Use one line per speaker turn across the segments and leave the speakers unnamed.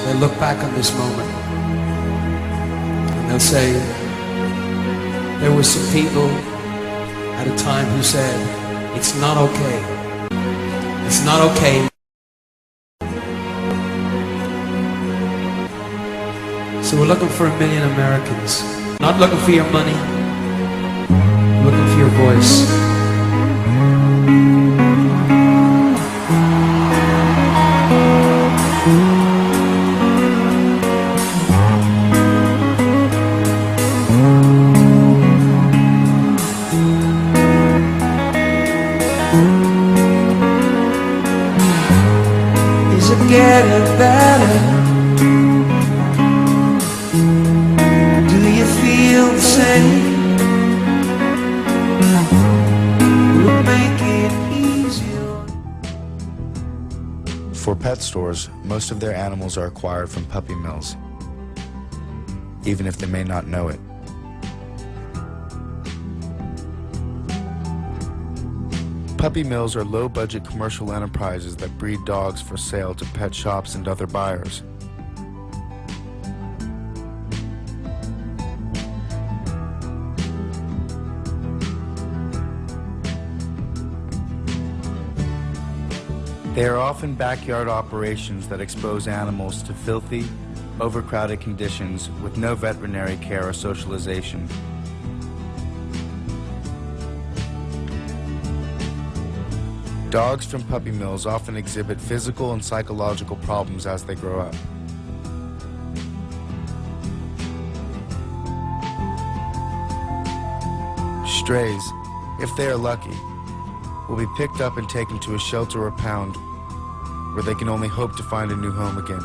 They look back on this moment and they'll say, there were some people at a time who said, it's not okay. It's not okay. So we're looking for 1 million Americans. Not looking for your money, looking for your voice. Is it getting better? Do you feel the same? Will it make it easier?
For pet stores, most of their animals are acquired from puppy mills, even if they may not know it. Puppy mills are low-budget commercial enterprises that breed dogs for sale to pet shops and other buyers. They are often backyard operations that expose animals to filthy, overcrowded conditions with no veterinary care or socialization. Dogs from puppy mills often exhibit physical and psychological problems as they grow up. Strays, if they are lucky, will be picked up and taken to a shelter or pound where they can only hope to find a new home again.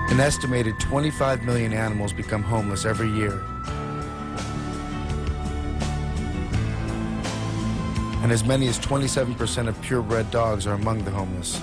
An estimated 25 million animals become homeless every year. And as many as 27% of purebred dogs are among the homeless.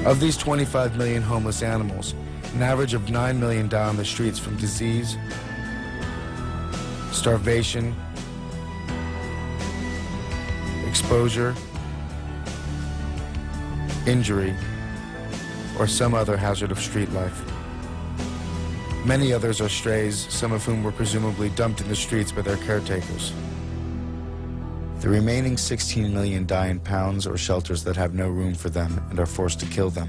Of these 25 million homeless animals, an average of 9 million die on the streets from disease, starvation, exposure, injury, or some other hazard of street life. Many others are strays, some of whom were presumably dumped in the streets by their caretakers. The remaining 16 million die in pounds or shelters that have no room for them and are forced to kill them.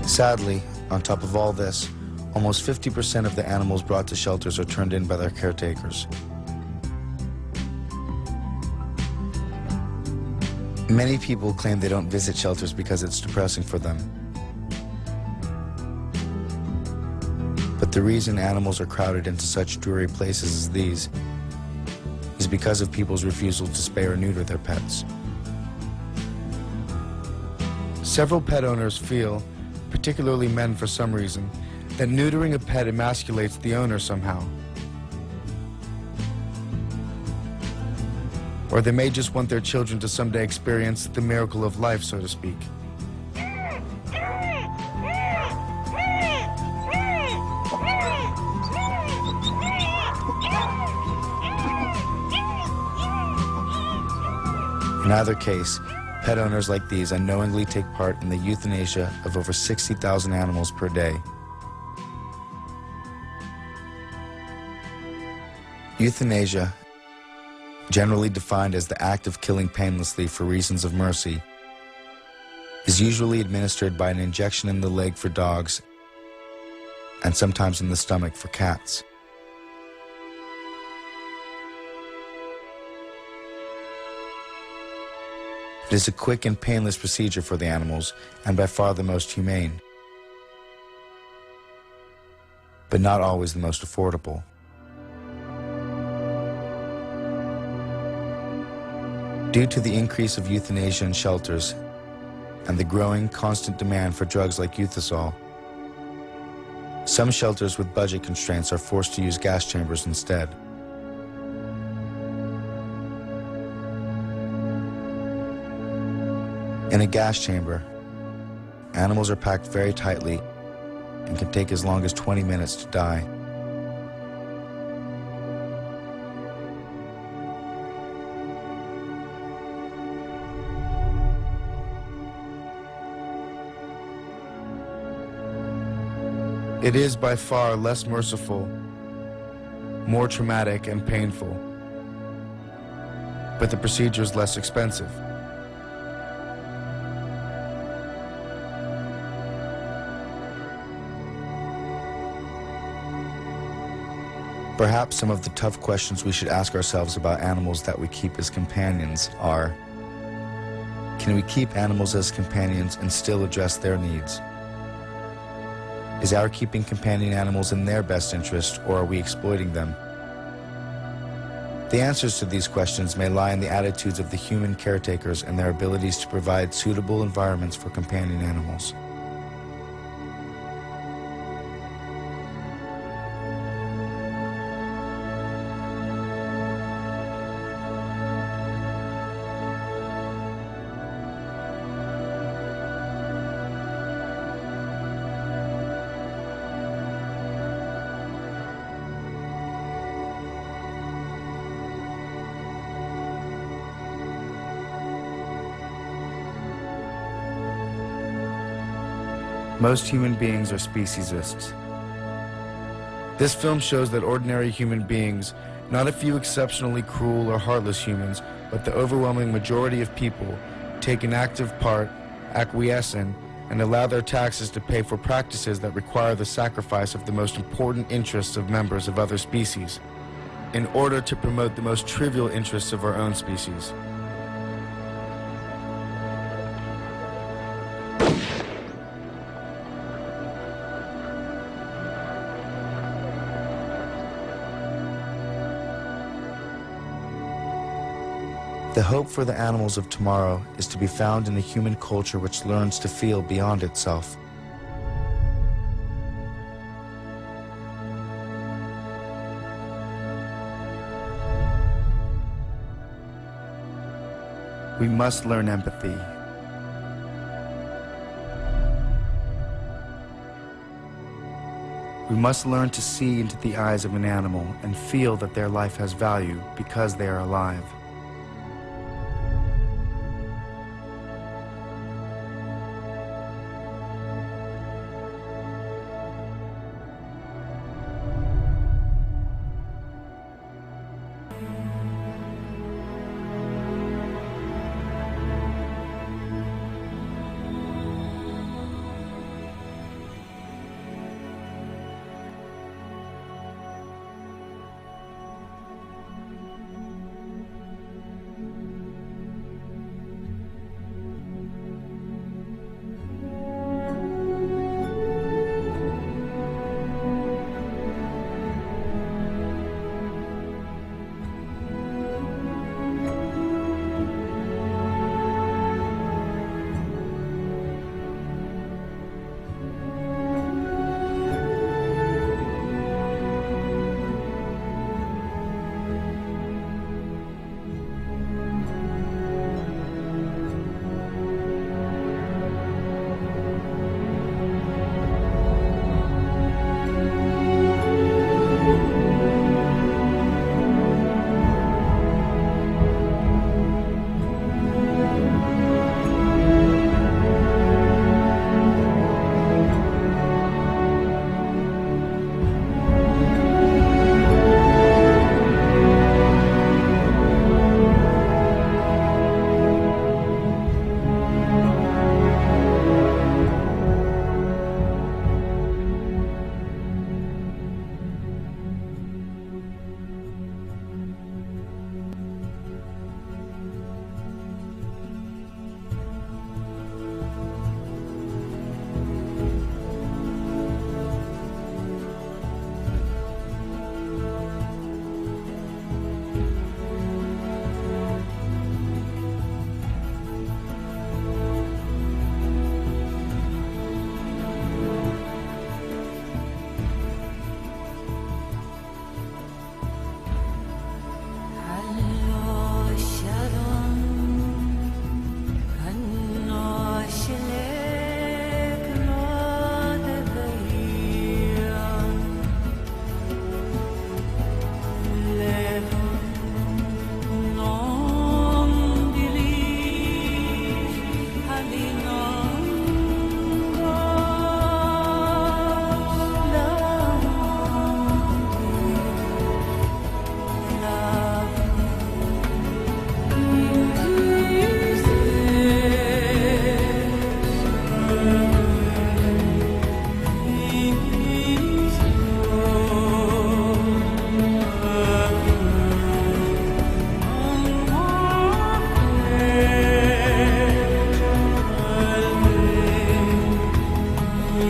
Sadly, on top of all this, almost 50% of the animals brought to shelters are turned in by their caretakers. Many people claim they don't visit shelters because it's depressing for them. But the reason animals are crowded into such dreary places as these is because of people's refusal to spay or neuter their pets. Several pet owners feel, particularly men for some reason, that neutering a pet emasculates the owner somehow. Or they may just want their children to someday experience the miracle of life, so to speak. In either case, pet owners like these unknowingly take part in the euthanasia of over 60,000 animals per day. Euthanasia, generally defined as the act of killing painlessly for reasons of mercy, is usually administered by an injection in the leg for dogs and sometimes in the stomach for cats. It is a quick and painless procedure for the animals, and by far the most humane, but not always the most affordable. Due to the increase of euthanasia in shelters and the growing, constant demand for drugs like Euthasol, Some shelters with budget constraints are forced to use gas chambers instead. In a gas chamber, animals are packed very tightly and can take as long as 20 minutes to die. It is by far less merciful, more traumatic and painful, but the procedure is less expensive. Perhaps some of the tough questions we should ask ourselves about animals that we keep as companions are: can we keep animals as companions and still address their needs? Is our keeping companion animals in their best interest, or are we exploiting them? The answers to these questions may lie in the attitudes of the human caretakers and their abilities to provide suitable environments for companion animals. Most human beings are speciesists. This film shows that ordinary human beings, not a few exceptionally cruel or heartless humans, but the overwhelming majority of people, take an active part, acquiesce in, and allow their taxes to pay for practices that require the sacrifice of the most important interests of members of other species, in order to promote the most trivial interests of our own species. The hope for the animals of tomorrow is to be found in a human culture which learns to feel beyond itself. We must learn empathy. We must learn to see into the eyes of an animal and feel that their life has value because they are alive.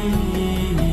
me.